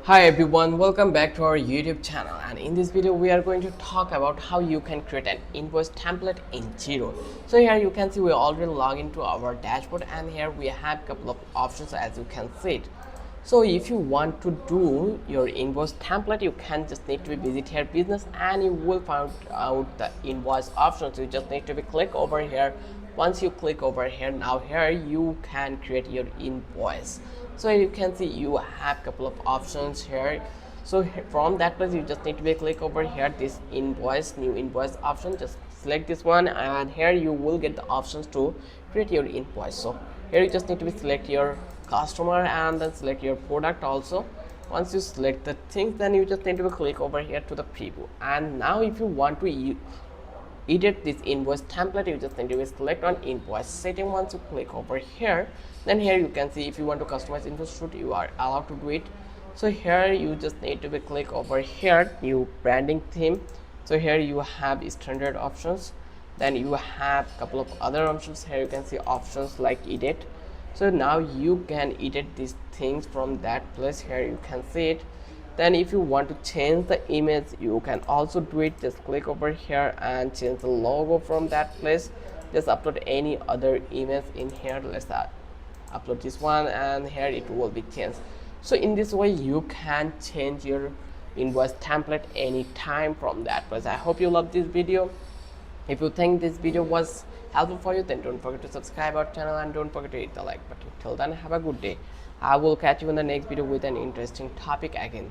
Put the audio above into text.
Hi everyone, welcome back to our YouTube channel, and in this video we are going to talk about how you can create an invoice template in Xero. So here you can see we already log into our dashboard, and here we have a couple of options as you can see it. So if you want to do your invoice template, you can just need to visit here business and you will find out the invoice options. You just need to click over here. Once you click over here, now here you can create your invoice. So you can see you have a couple of options here. So from that place you just need to click over here this invoice, new invoice option. Just select this one, and here you will get the options to create your invoice. So here you just need to select your customer and then select your product also. Once you select the things, then you just need to click over here to the preview. And now if you want to edit this invoice template, you just need to select on invoice setting. Once you click over here, then here you can see if you want to customize invoice shoot, you are allowed to do it. So here you just need to click over here new branding theme. So here you have standard options, then you have a couple of other options. Here you can see options like edit. So now you can edit these things from that place. Here you can see it. Then if you want to change the image, you can also do it. Just click over here and change the logo from that place. Just upload any other image in here. Let's upload this one, and here it will be changed. So in this way you can change your invoice template anytime from that place. I hope you love this video. If you think this video was helpful for you, then don't forget to subscribe our channel and don't forget to hit the like button. Till then, have a good day. I will catch you in the next video with an interesting topic again.